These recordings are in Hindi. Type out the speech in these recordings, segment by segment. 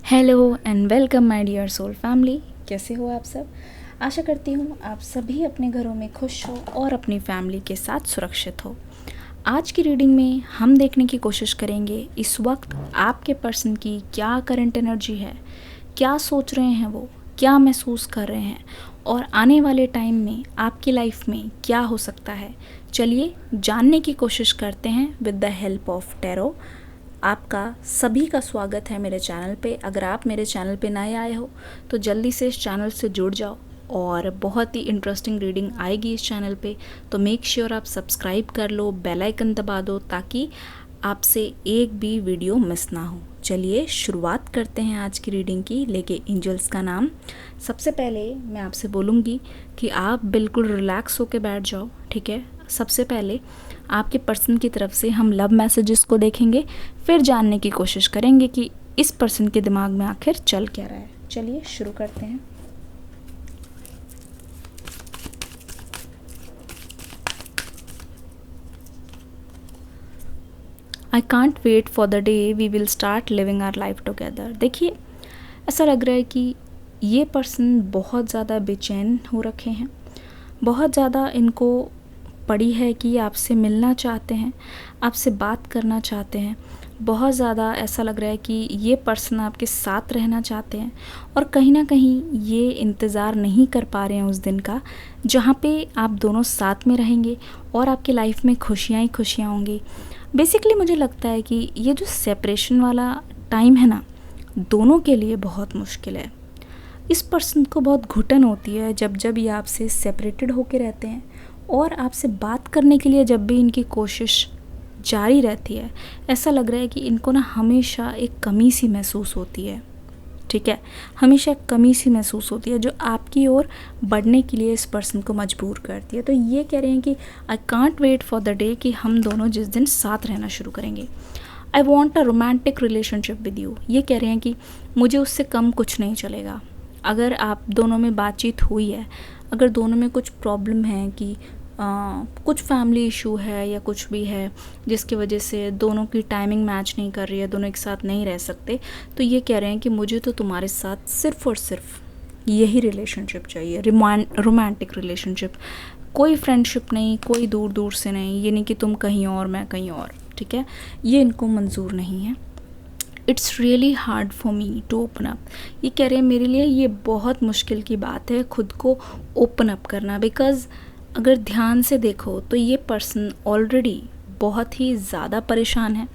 Hello and welcome my dear soul family. कैसे हो आप सब? आशा करती हूँ आप सभी अपने घरों में खुश हो और अपनी फैमिली के साथ सुरक्षित हो। आज की रीडिंग में हम देखने की कोशिश करेंगे इस वक्त आपके पर्सन की क्या करंट एनर्जी है, क्या सोच रहे हैं वो, क्या महसूस कर रहे हैं और आने वाले टाइम में आपकी लाइफ में क्या हो सकता है। चलिए जानने की कोशिश करते हैं with the help of tarot. आपका सभी का स्वागत है मेरे चैनल पे। अगर आप मेरे चैनल पे नए आए हो तो जल्दी से इस चैनल से जुड़ जाओ और बहुत ही इंटरेस्टिंग रीडिंग आएगी इस चैनल पे। तो मेक श्योर आप सब्सक्राइब कर लो, बेल आइकन दबा दो ताकि आपसे एक भी वीडियो मिस ना हो। चलिए शुरुआत करते हैं आज की रीडिंग की, लेके एंजल्स का नाम। सबसे पहले मैं आपसे बोलूँगी कि आप बिल्कुल रिलैक्स होकर बैठ जाओ, ठीक है। सबसे पहले आपके पर्सन की तरफ से हम लव मैसेजेस को देखेंगे, फिर जानने की कोशिश करेंगे कि इस पर्सन के दिमाग में आखिर चल क्या रहा है। चलिए शुरू करते हैं। I can't wait for the day we will start living our life together. देखिए, ऐसा लग रहा है कि ये पर्सन बहुत ज़्यादा बेचैन हो रखे हैं, बहुत ज़्यादा इनको पड़ी है कि आपसे मिलना चाहते हैं, आपसे बात करना चाहते हैं। बहुत ज़्यादा ऐसा लग रहा है कि ये पर्सन आपके साथ रहना चाहते हैं और कहीं ना कहीं ये इंतज़ार नहीं कर पा रहे हैं उस दिन का जहाँ पे आप दोनों साथ में रहेंगे और आपकी लाइफ में खुशियाँ ही खुशियाँ होंगी। बेसिकली मुझे लगता है कि ये जो सेपरेशन वाला टाइम है ना, दोनों के लिए बहुत मुश्किल है। इस पर्सन को बहुत घुटन होती है जब जब ये आपसे सेपरेटेड होके रहते हैं और आपसे बात करने के लिए जब भी इनकी कोशिश जारी रहती है। ऐसा लग रहा है कि इनको ना हमेशा एक कमी सी महसूस होती है, ठीक है। हमेशा एक कमी सी महसूस होती है जो आपकी ओर बढ़ने के लिए इस पर्सन को मजबूर करती है। तो ये कह रहे हैं कि I can't wait for the day कि हम दोनों जिस दिन साथ रहना शुरू करेंगे। I want a romantic relationship with you. ये कह रहे हैं कि मुझे उससे कम कुछ नहीं चलेगा। अगर आप दोनों में बातचीत हुई है, अगर दोनों में कुछ प्रॉब्लम है कि कुछ फैमिली इशू है या कुछ भी है जिसकी वजह से दोनों की टाइमिंग मैच नहीं कर रही है, दोनों एक साथ नहीं रह सकते, तो ये कह रहे हैं कि मुझे तो तुम्हारे साथ सिर्फ़ और सिर्फ यही रिलेशनशिप चाहिए, रोमांटिक रिलेशनशिप। कोई फ्रेंडशिप नहीं, कोई दूर दूर से नहीं, ये नहीं कि तुम कहीं और मैं कहीं और, ठीक है। ये इनको मंजूर नहीं है। It's really hard for me to open up. ये कह रहे हैं मेरे लिए ये बहुत मुश्किल की बात है खुद को ओपन अप करना, बिकॉज़ अगर ध्यान से देखो तो ये पर्सन ऑलरेडी बहुत ही ज़्यादा परेशान है,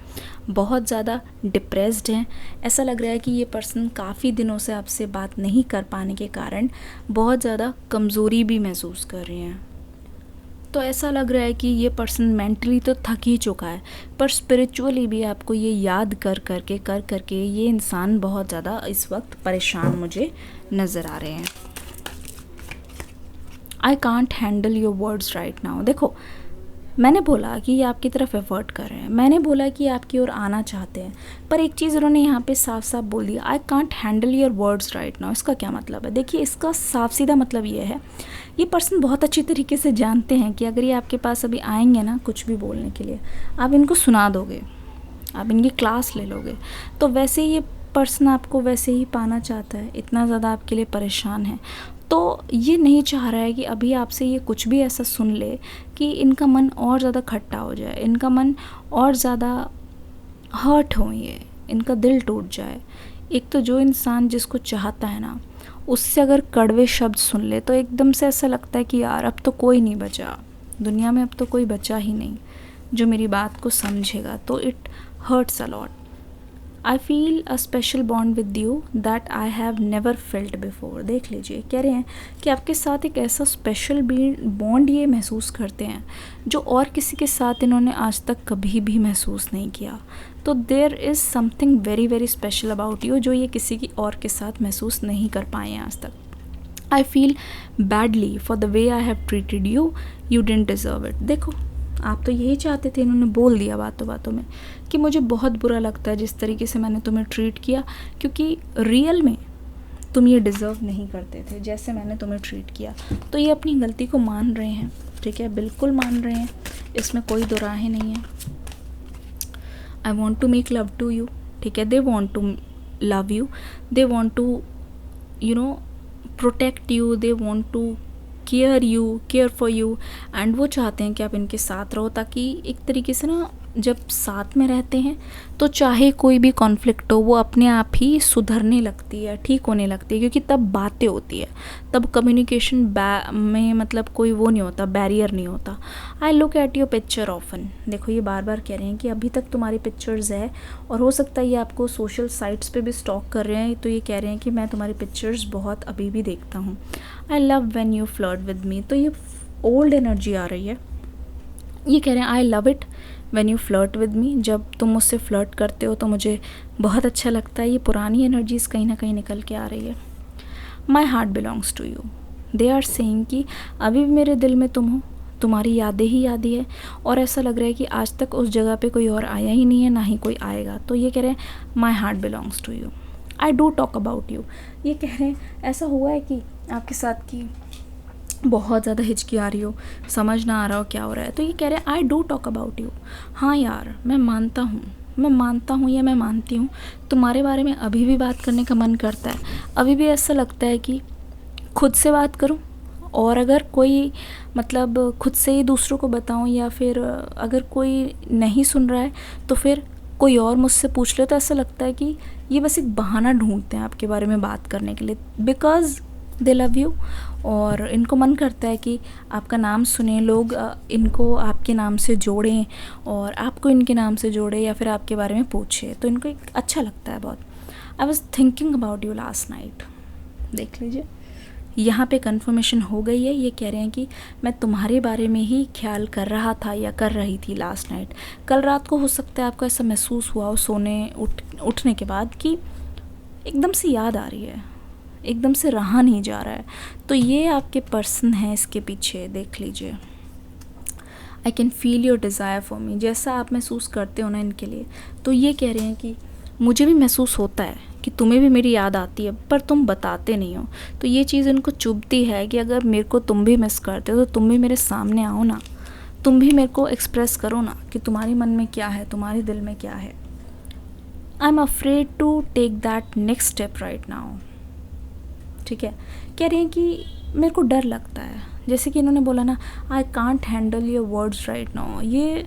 बहुत ज़्यादा डिप्रेस्ड हैं। ऐसा लग रहा है कि ये पर्सन काफ़ी दिनों से आपसे बात नहीं कर पाने के कारण बहुत ज़्यादा कमज़ोरी भी महसूस कर रहे हैं। तो ऐसा लग रहा है कि ये पर्सन मेंटली तो थक ही चुका है, पर स्पिरिचुअली भी आपको ये याद कर करके ये इंसान बहुत ज़्यादा इस वक्त परेशान मुझे नज़र आ रहे हैं। I can't handle your words right now. देखो, मैंने बोला कि ये आपकी तरफ एफर्ट कर रहे हैं, मैंने बोला कि आपकी ओर आना चाहते हैं, पर एक चीज़ उन्होंने यहाँ पे साफ साफ बोल दिया, I can't handle your words right now. इसका क्या मतलब है? देखिए, इसका साफ सीधा मतलब ये है, ये पर्सन बहुत अच्छी तरीके से जानते हैं कि अगर ये आपके पास अभी आएंगे ना कुछ भी बोलने के लिए, आप इनको सुना दोगे, आप इनकी क्लास ले लोगे, तो वैसे ये पर्सन आपको वैसे ही पाना चाहता है, इतना ज़्यादा आपके लिए परेशान है। तो ये नहीं चाह रहा है कि अभी आपसे ये कुछ भी ऐसा सुन ले कि इनका मन और ज़्यादा खट्टा हो जाए, इनका मन और ज़्यादा हर्ट हो, ये इनका दिल टूट जाए। एक तो जो इंसान जिसको चाहता है ना, उससे अगर कड़वे शब्द सुन ले तो एकदम से ऐसा लगता है कि यार अब तो कोई नहीं बचा दुनिया में, अब तो कोई बचा ही नहीं जो मेरी बात को समझेगा। तो it hurts a lot. I feel a special bond with you that I have never felt before. देख लीजिए, कह रहे हैं कि आपके साथ एक ऐसा स्पेशल बॉन्ड ये महसूस करते हैं जो और किसी के साथ इन्होंने आज तक कभी भी महसूस नहीं किया। तो there is something very very special about you जो ये किसी की और के साथ महसूस नहीं कर पाए हैं आज तक। I feel badly for the way I have treated you, you didn't deserve it. देखो, आप तो यही चाहते थे, इन्होंने बोल दिया बातों बातों में कि मुझे बहुत बुरा लगता है जिस तरीके से मैंने तुम्हें ट्रीट किया, क्योंकि रियल में तुम ये डिज़र्व नहीं करते थे जैसे मैंने तुम्हें ट्रीट किया। तो ये अपनी गलती को मान रहे हैं, ठीक है, बिल्कुल मान रहे हैं, इसमें कोई दो राहें नहीं है। I want to make love to you, ठीक है, they want to love you, they want to protect you, they want to care for you, and वो चाहते हैं कि आप इनके साथ रहो, ताकि एक तरीके से ना जब साथ में रहते हैं तो चाहे कोई भी कॉन्फ्लिक्ट हो वो अपने आप ही सुधरने लगती है, ठीक होने लगती है, क्योंकि तब बातें होती है, तब कम्युनिकेशन में मतलब कोई वो नहीं होता, बैरियर नहीं होता। I look at your picture often, देखो ये बार बार कह रहे हैं कि अभी तक तुम्हारी पिक्चर्स है, और हो सकता है ये आपको सोशल साइट्स पे भी स्टॉक कर रहे हैं, तो ये कह रहे हैं कि मैं तुम्हारी पिक्चर्स बहुत अभी भी देखता हूँ। I love when you flirt with me, तो ये ओल्ड एनर्जी आ रही है। ये कह रहे हैं I love it when you flirt with me, जब तुम मुझसे फ्लर्ट करते हो तो मुझे बहुत अच्छा लगता है। ये पुरानी एनर्जीज कहीं ना कहीं निकल के आ रही है। My heart belongs to you, they are saying कि अभी भी मेरे दिल में तुम हो, तुम्हारी यादें ही यादें है, और ऐसा लग रहा है कि आज तक उस जगह पे कोई और आया ही नहीं है, ना ही कोई आएगा। तो ये कह रहे हैं my heart belongs to you, I do talk about you. ये कह रहे हैं ऐसा हुआ है कि आपके साथ की बहुत ज़्यादा हिचकी आ रही हो, समझ ना आ रहा हो क्या हो रहा है, तो ये कह रहे हैं आई डू टॉक अबाउट यू। हाँ यार, मैं मानता हूँ या मैं मानती हूँ, तुम्हारे बारे में अभी भी बात करने का मन करता है। अभी भी ऐसा लगता है कि खुद से बात करूँ, और अगर कोई मतलब खुद से ही दूसरों को बताऊँ, या फिर अगर कोई नहीं सुन रहा है तो फिर कोई और मुझसे पूछ ले, तो ऐसा लगता है कि ये बस एक बहाना ढूंढते हैं आपके बारे में बात करने के लिए, बिकॉज़ दे लव यू, और इनको मन करता है कि आपका नाम सुने लोग, इनको आपके नाम से जोड़ें और आपको इनके नाम से जोड़े, या फिर आपके बारे में पूछे, तो इनको एक अच्छा लगता है बहुत। I was thinking about you last night, देख लीजिए यहाँ पे कंफर्मेशन हो गई है। ये कह रहे हैं कि मैं तुम्हारे बारे में ही ख्याल कर रहा था या कर रही थी लास्ट नाइट। कल रात को हो सकता है आपको ऐसा महसूस हुआ हो उठने के बाद कि एकदम से याद आ रही है, एकदम से रहा नहीं जा रहा है, तो ये आपके पर्सन है इसके पीछे, देख लीजिए। I can feel your desire for me, जैसा आप महसूस करते हो ना इनके लिए, तो ये कह रहे हैं कि मुझे भी महसूस होता है कि तुम्हें भी मेरी याद आती है, पर तुम बताते नहीं हो। तो ये चीज़ इनको चुभती है कि अगर मेरे को तुम भी मिस करते हो तो तुम भी मेरे सामने आओ ना, तुम भी मेरे को एक्सप्रेस करो ना कि तुम्हारे मन में क्या है, तुम्हारे दिल में क्या है। I am afraid to take that next step right now, ठीक है। कह रहे हैं कि मेरे को डर लगता है, जैसे कि इन्होंने बोला ना I can't handle your words right now, ये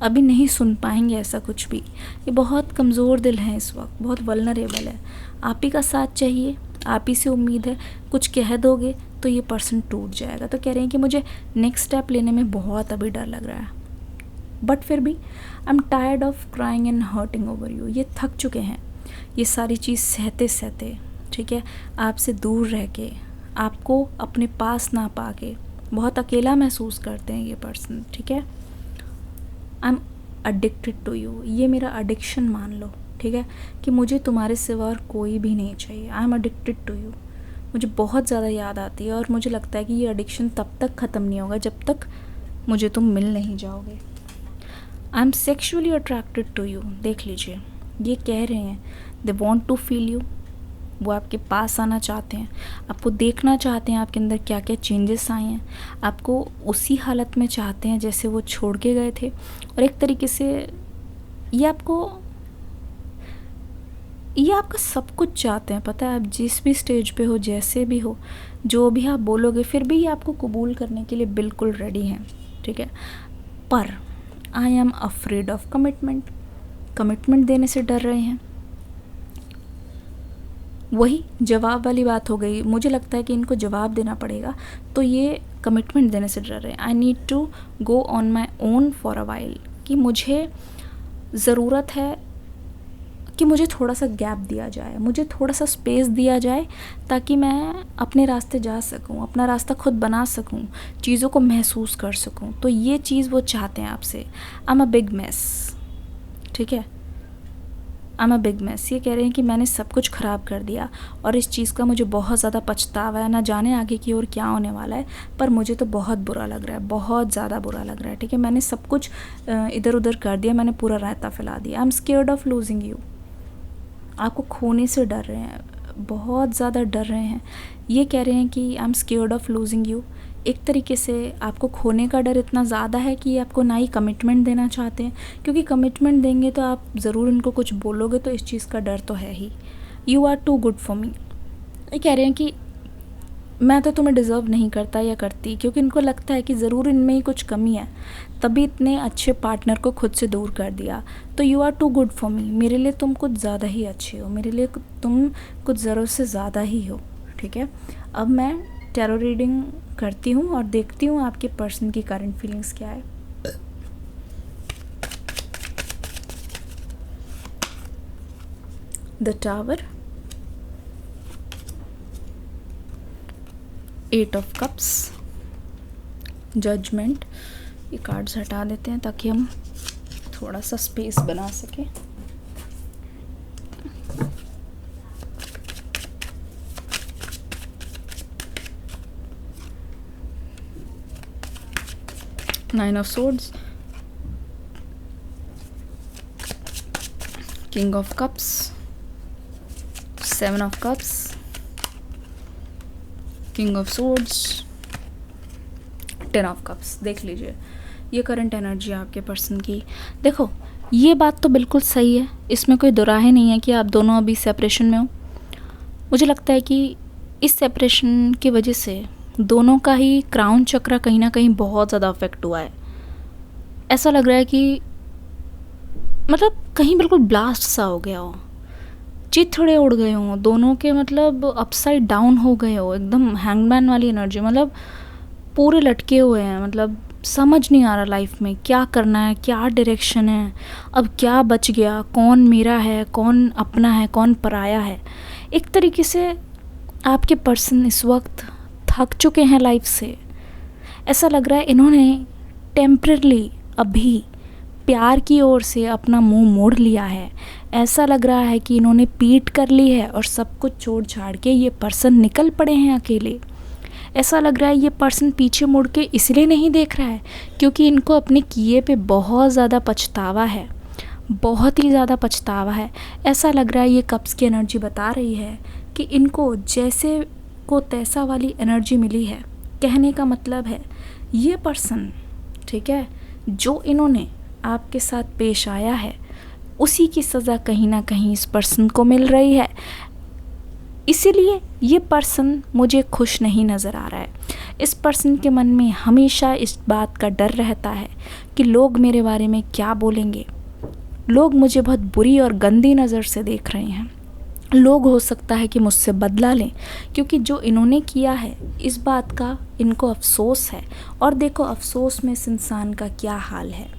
अभी नहीं सुन पाएंगे ऐसा कुछ भी, ये बहुत कमज़ोर दिल है इस वक्त, बहुत वल्नरेबल है, आप ही का साथ चाहिए, आप ही से उम्मीद है, कुछ कह दोगे तो ये पर्सन टूट जाएगा। तो कह रहे हैं कि मुझे नेक्स्ट स्टेप लेने में बहुत अभी डर लग रहा है, बट फिर भी I am tired of crying and hurting over you, ये थक चुके हैं ये सारी चीज़ सहते सहते, ठीक है, आपसे दूर रह के, आपको अपने पास ना पाके बहुत अकेला महसूस करते हैं ये पर्सन, ठीक है। I am addicted to you, ये मेरा एडिक्शन मान लो, ठीक है, कि मुझे तुम्हारे सिवा और कोई भी नहीं चाहिए। I am addicted to you, मुझे बहुत ज़्यादा याद आती है, और मुझे लगता है कि ये एडिक्शन तब तक ख़त्म नहीं होगा जब तक मुझे तुम मिल नहीं जाओगे। I am sexually attracted to you, देख लीजिए ये कह रहे हैं they want to feel you, वो आपके पास आना चाहते हैं, आपको देखना चाहते हैं आपके अंदर क्या क्या चेंजेस आए हैं, आपको उसी हालत में चाहते हैं जैसे वो छोड़ के गए थे, और एक तरीके से ये आपका सब कुछ चाहते हैं, पता है, आप जिस भी स्टेज पे हो, जैसे भी हो, जो भी आप बोलोगे, फिर भी ये आपको कबूल करने के लिए बिल्कुल रेडी हैं, ठीक है। पर आई एम अफ्रेड ऑफ कमिटमेंट देने से डर रहे हैं। वही जवाब वाली बात हो गई, मुझे लगता है कि इनको जवाब देना पड़ेगा, तो ये कमिटमेंट देने से डर रहे हैं। I need to go on my own for a while, कि मुझे ज़रूरत है कि मुझे थोड़ा सा गैप दिया जाए, मुझे थोड़ा सा स्पेस दिया जाए, ताकि मैं अपने रास्ते जा सकूं, अपना रास्ता खुद बना सकूं, चीज़ों को महसूस कर सकूं। तो ये चीज़ वो चाहते हैं आपसे। I am a big mess, ठीक है, I am a big mess. ये कह रहे हैं कि मैंने सब कुछ ख़राब कर दिया, और इस चीज़ का मुझे बहुत ज़्यादा पछतावा है, ना जाने आगे की ओर क्या होने वाला है, पर मुझे तो बहुत बुरा लग रहा है, बहुत ज़्यादा बुरा लग रहा है, ठीक है। मैंने सब कुछ इधर उधर कर दिया, मैंने पूरा रायता फैला दिया। I am scared of losing you, आपको खोने से डर रहे हैं, बहुत ज़्यादा डर रहे हैं। ये कह रहे हैं कि I am scared of losing you, एक तरीके से आपको खोने का डर इतना ज़्यादा है कि आपको ना ही कमिटमेंट देना चाहते हैं, क्योंकि कमिटमेंट देंगे तो आप ज़रूर इनको कुछ बोलोगे, तो इस चीज़ का डर तो है ही। You are too good for me. ये कह रहे हैं कि मैं तो तुम्हें डिज़र्व नहीं करता या करती, क्योंकि इनको लगता है कि ज़रूर इनमें ही कुछ कमी है, तभी इतने अच्छे पार्टनर को खुद से दूर कर दिया। तो you are too good for me, मेरे लिए तुम कुछ ज़्यादा ही अच्छे हो, मेरे लिए तुम कुछ ज़रूरत से ज़्यादा ही हो। ठीक है, अब मैं टैरो रीडिंग करती हूँ और देखती हूँ आपके पर्सन की करंट फीलिंग्स क्या है। The tower, 8 of cups, judgment. ये कार्ड्स हटा देते हैं ताकि हम थोड़ा सा स्पेस बना सकें। Nine of swords, king of cups, 7 of cups, king of swords, 10 of cups. देख लीजिए ये करंट एनर्जी आपके पर्सन की। देखो ये बात तो बिल्कुल सही है, इसमें कोई दुराहे नहीं है कि आप दोनों अभी सेपरेशन में हो। मुझे लगता है कि इस सेपरेशन की वजह से दोनों का ही क्राउन चक्र कहीं ना कहीं बहुत ज़्यादा अफेक्ट हुआ है। ऐसा लग रहा है कि मतलब कहीं बिल्कुल ब्लास्ट सा हो गया हो, चिथड़े उड़ गए हों दोनों के, मतलब अपसाइड डाउन हो गए हो, एकदम हैंगमैन वाली एनर्जी, मतलब पूरे लटके हुए हैं। मतलब समझ नहीं आ रहा लाइफ में क्या करना है, क्या डायरेक्शन है, अब क्या बच गया, कौन मेरा है, कौन अपना है, कौन पराया है। एक तरीके से आपके पर्सन इस वक्त थक चुके हैं लाइफ से। ऐसा लग रहा है इन्होंने टेम्परली अभी प्यार की ओर से अपना मुंह मोड़ लिया है। ऐसा लग रहा है कि इन्होंने पीठ कर ली है और सब कुछ छोड़ छाड़ के ये पर्सन निकल पड़े हैं अकेले। ऐसा लग रहा है ये पर्सन पीछे मुड़ के इसलिए नहीं देख रहा है क्योंकि इनको अपने किए पे बहुत ज़्यादा पछतावा है, बहुत ही ज़्यादा पछतावा है। ऐसा लग रहा है ये कप्स की एनर्जी बता रही है कि इनको जैसे को तैसा वाली एनर्जी मिली है। कहने का मतलब है ये पर्सन, ठीक है, जो इन्होंने आपके साथ पेश आया है उसी की सज़ा कहीं ना कहीं इस पर्सन को मिल रही है। इसीलिए ये पर्सन मुझे खुश नहीं नज़र आ रहा है। इस पर्सन के मन में हमेशा इस बात का डर रहता है कि लोग मेरे बारे में क्या बोलेंगे, लोग मुझे बहुत बुरी और गंदी नज़र से देख रहे हैं, लोग हो सकता है कि मुझसे बदला लें, क्योंकि जो इन्होंने किया है इस बात का इनको अफसोस है। और देखो अफसोस में इस इंसान का क्या हाल है।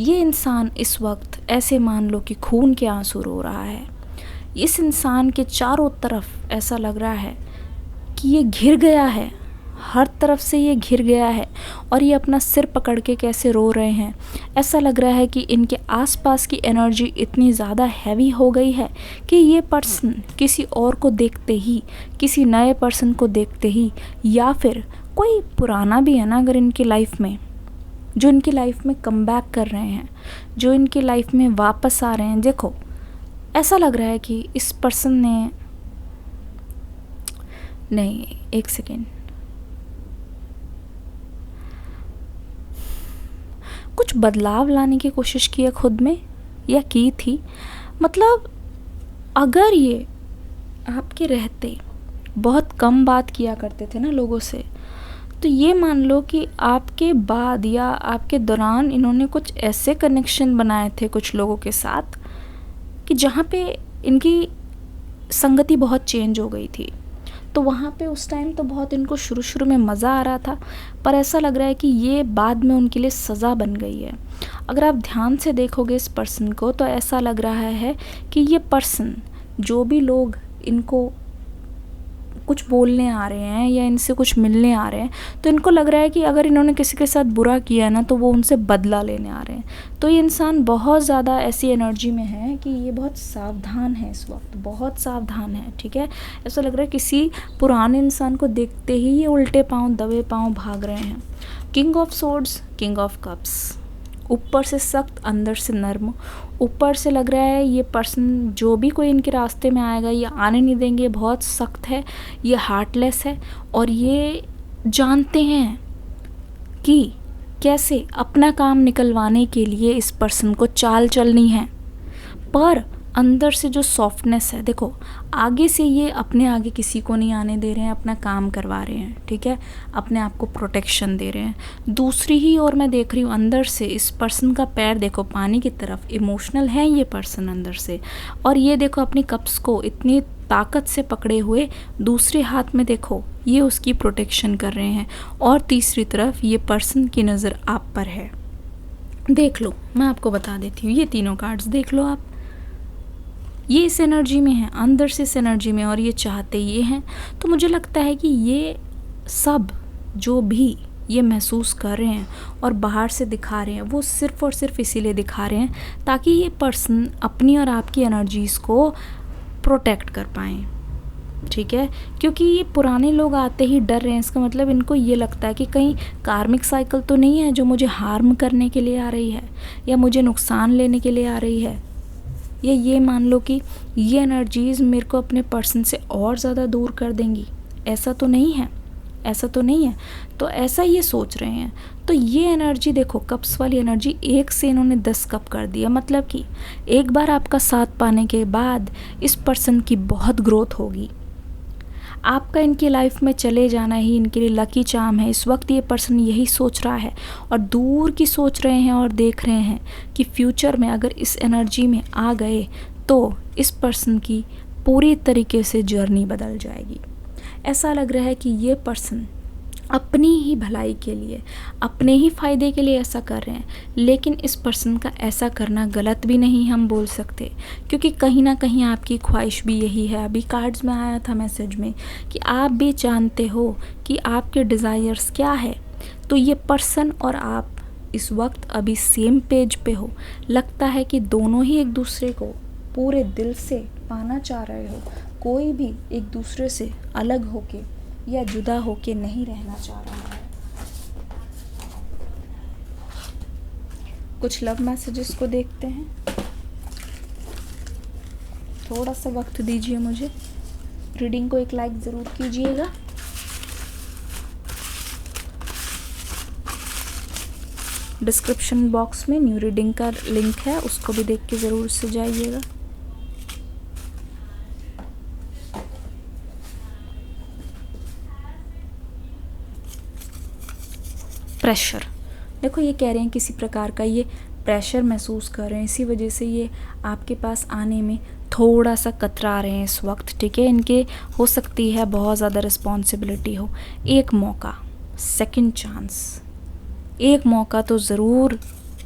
ये इंसान इस वक्त ऐसे मान लो कि खून के आंसू रो रहा है। इस इंसान के चारों तरफ ऐसा लग रहा है कि ये घिर गया है, हर तरफ से ये घिर गया है और ये अपना सिर पकड़ के कैसे रो रहे हैं। ऐसा लग रहा है कि इनके आसपास की एनर्जी इतनी ज़्यादा हैवी हो गई है कि ये पर्सन किसी और को देखते ही, किसी नए पर्सन को देखते ही, या फिर कोई पुराना भी है ना अगर इनकी लाइफ में, जो इनकी लाइफ में कम बैक कर रहे हैं, जो इनकी लाइफ में वापस आ रहे हैं। देखो ऐसा लग रहा है कि इस पर्सन ने, नहीं एक सेकेंड, कुछ बदलाव लाने की कोशिश की है खुद में या की थी। मतलब अगर ये आपके रहते बहुत कम बात किया करते थे ना लोगों से, तो ये मान लो कि आपके बाद या आपके दौरान इन्होंने कुछ ऐसे कनेक्शन बनाए थे कुछ लोगों के साथ कि जहाँ पे इनकी संगति बहुत चेंज हो गई थी। तो वहाँ पे उस टाइम तो बहुत इनको शुरू शुरू में मज़ा आ रहा था, पर ऐसा लग रहा है कि ये बाद में उनके लिए सज़ा बन गई है। अगर आप ध्यान से देखोगे इस पर्सन को तो ऐसा लग रहा है कि ये पर्सन, जो भी लोग इनको कुछ बोलने आ रहे हैं या इनसे कुछ मिलने आ रहे हैं, तो इनको लग रहा है कि अगर इन्होंने किसी के साथ बुरा किया है ना तो वो उनसे बदला लेने आ रहे हैं। तो ये इंसान बहुत ज़्यादा ऐसी एनर्जी में है कि ये बहुत सावधान है, इस वक्त बहुत सावधान है। ठीक है, ऐसा लग रहा है किसी पुराने इंसान को देखते ही ये उल्टे पाँव दबे पाँव भाग रहे हैं। King of swords, king of cups, ऊपर से सख्त अंदर से नर्म। ऊपर से लग रहा है ये पर्सन जो भी कोई इनके रास्ते में आएगा ये आने नहीं देंगे, बहुत सख्त है, ये हार्टलेस है और ये जानते हैं कि कैसे अपना काम निकलवाने के लिए इस पर्सन को चाल चलनी है। पर अंदर से जो सॉफ्टनेस है, देखो आगे से ये अपने आगे किसी को नहीं आने दे रहे हैं, अपना काम करवा रहे हैं, ठीक है, अपने आप को प्रोटेक्शन दे रहे हैं। दूसरी ही ओर मैं देख रही हूँ अंदर से इस पर्सन का पैर देखो पानी की तरफ, इमोशनल है ये पर्सन अंदर से, और ये देखो अपनी कप्स को इतनी ताकत से पकड़े हुए दूसरे हाथ में देखो ये उसकी प्रोटेक्शन कर रहे हैं, और तीसरी तरफ ये पर्सन की नज़र आप पर है। देख लो, मैं आपको बता देती हूँ, ये तीनों कार्ड्स देख लो आप, ये इस एनर्जी में है, अंदर से इस एनर्जी में, और ये चाहते ये हैं। तो मुझे लगता है कि ये सब जो भी ये महसूस कर रहे हैं और बाहर से दिखा रहे हैं, वो सिर्फ़ और सिर्फ इसीलिए दिखा रहे हैं ताकि ये पर्सन अपनी और आपकी एनर्जीज़ को प्रोटेक्ट कर पाएँ, ठीक है। क्योंकि ये पुराने लोग आते ही डर रहे हैं, इसका मतलब इनको ये लगता है कि कहीं कार्मिक साइकिल तो नहीं है जो मुझे हार्म करने के लिए आ रही है या मुझे नुकसान लेने के लिए आ रही है, या ये मान लो कि ये एनर्जीज़ मेरे को अपने पर्सन से और ज़्यादा दूर कर देंगी। ऐसा तो नहीं है, ऐसा तो नहीं है। तो ऐसा ये सोच रहे हैं। तो ये एनर्जी देखो, कप्स वाली एनर्जी, एक से इन्होंने 10 कप कर दिया, मतलब कि एक बार आपका साथ पाने के बाद इस पर्सन की बहुत ग्रोथ होगी। आपका इनकी लाइफ में चले जाना ही इनके लिए लकी चार्म है। इस वक्त ये पर्सन यही सोच रहा है और दूर की सोच रहे हैं और देख रहे हैं कि फ्यूचर में अगर इस एनर्जी में आ गए तो इस पर्सन की पूरी तरीके से जर्नी बदल जाएगी। ऐसा लग रहा है कि ये पर्सन अपनी ही भलाई के लिए, अपने ही फ़ायदे के लिए ऐसा कर रहे हैं, लेकिन इस पर्सन का ऐसा करना गलत भी नहीं हम बोल सकते, क्योंकि कहीं ना कहीं आपकी ख्वाहिश भी यही है। अभी कार्ड्स में आया था मैसेज में कि आप भी जानते हो कि आपके डिज़ायर्स क्या है। तो ये पर्सन और आप इस वक्त अभी सेम पेज पे हो। लगता है कि दोनों ही एक दूसरे को पूरे दिल से पाना चाह रहे हो, कोई भी एक दूसरे से अलग होके या जुदा होके नहीं रहना चाह रहा है। कुछ लव मैसेजेस को देखते हैं, थोड़ा सा वक्त दीजिए मुझे। रीडिंग को एक लाइक ज़रूर कीजिएगा। डिस्क्रिप्शन बॉक्स में न्यू रीडिंग का लिंक है, उसको भी देख के ज़रूर से जाइएगा। प्रेशर, देखो ये कह रहे हैं किसी प्रकार का ये प्रेशर महसूस कर रहे हैं, इसी वजह से ये आपके पास आने में थोड़ा सा कतरा रहे हैं इस वक्त, ठीक है। इनके हो सकती है बहुत ज़्यादा रिस्पॉन्सिबिलिटी हो। एक मौका, सेकंड चांस, एक मौका तो ज़रूर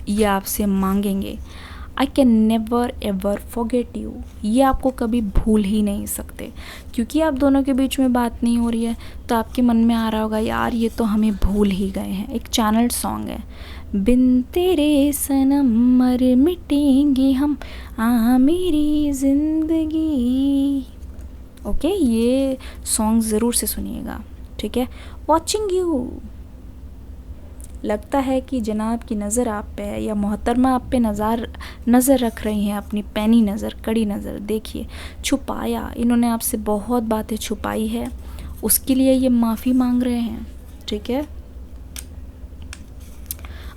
ये आपसे मांगेंगे। I can never ever forget you, ये आपको कभी भूल ही नहीं सकते, क्योंकि आप दोनों के बीच में बात नहीं हो रही है तो आपके मन में आ रहा होगा यार ये तो हमें भूल ही गए हैं। एक चैनल्ड सॉन्ग है, बिन तेरे सनम मर मिटेंगे हम, आ मेरी ज़िंदगी। ओके, ये सॉन्ग ज़रूर से सुनिएगा, ठीक है। वॉचिंग यू, लगता है कि जनाब की नज़र आप पे है या मोहतरमा आप पे नज़र रख रही हैं, अपनी पैनी नज़र, कड़ी नज़र। देखिए, छुपाया, इन्होंने आपसे बहुत बातें छुपाई है, उसके लिए ये माफ़ी मांग रहे हैं, ठीक है।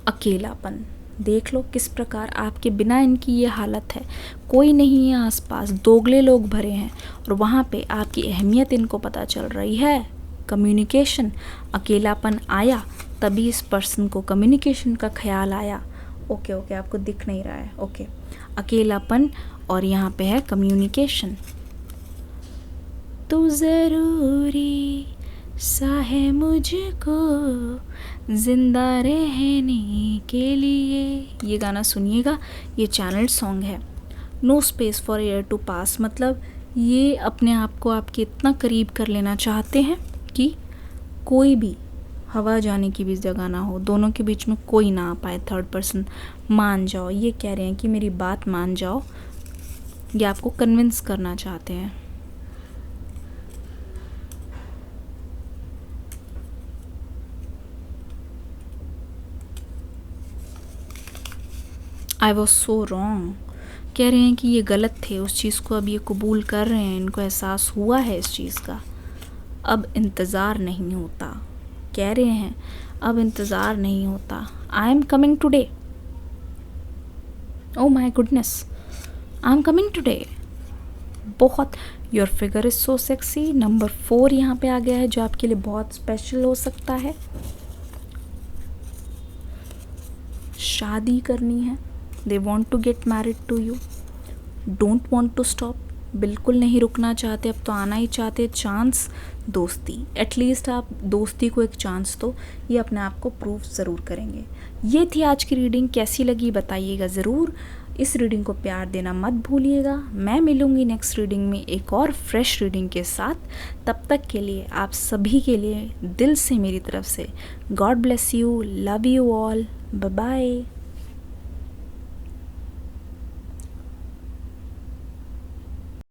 अकेलापन, देख लो किस प्रकार आपके बिना इनकी ये हालत है, कोई नहीं है आसपास, दोगले लोग भरे हैं और वहाँ पे आपकी अहमियत इनको पता चल रही है। कम्युनिकेशन, अकेलापन आया तभी इस पर्सन को कम्युनिकेशन का ख्याल आया। ओके ओके, आपको दिख नहीं रहा है, ओके। अकेलापन और यहाँ पे है कम्युनिकेशन। तो ज़रूरी सा है मुझको जिंदा रहने के लिए, ये गाना सुनिएगा, ये चैनल सॉन्ग है। No space for air to pass, मतलब ये अपने आप को आपके इतना करीब कर लेना चाहते हैं कि कोई भी हवा जाने की भी जगह ना हो, दोनों के बीच में कोई ना आ पाए, थर्ड पर्सन। मान जाओ, ये कह रहे हैं कि मेरी बात मान जाओ, ये आपको कन्विंस करना चाहते हैं। आई वॉज सो रॉन्ग, कह रहे हैं कि ये गलत थे, उस चीज़ को अब ये कबूल कर रहे हैं, इनको एहसास हुआ है इस चीज़ का, अब इंतज़ार नहीं होता, कह रहे हैं अब इंतज़ार नहीं होता। I am coming today, oh my goodness, I am coming today. बहुत your figure is so sexy. Number 4 यहाँ पे आ गया है जो आपके लिए बहुत स्पेशल हो सकता है। शादी करनी है, they want to get married to you, don't want to stop, बिल्कुल नहीं रुकना चाहते, अब तो आना ही चाहते। चांस, दोस्ती, एटलीस्ट आप दोस्ती को एक चांस दो, ये अपने आप को प्रूव ज़रूर करेंगे। ये थी आज की रीडिंग, कैसी लगी बताइएगा ज़रूर। इस रीडिंग को प्यार देना मत भूलिएगा। मैं मिलूँगी नेक्स्ट रीडिंग में एक और फ्रेश रीडिंग के साथ। तब तक के लिए आप सभी के लिए दिल से मेरी तरफ से God bless you, love you all, bye bye.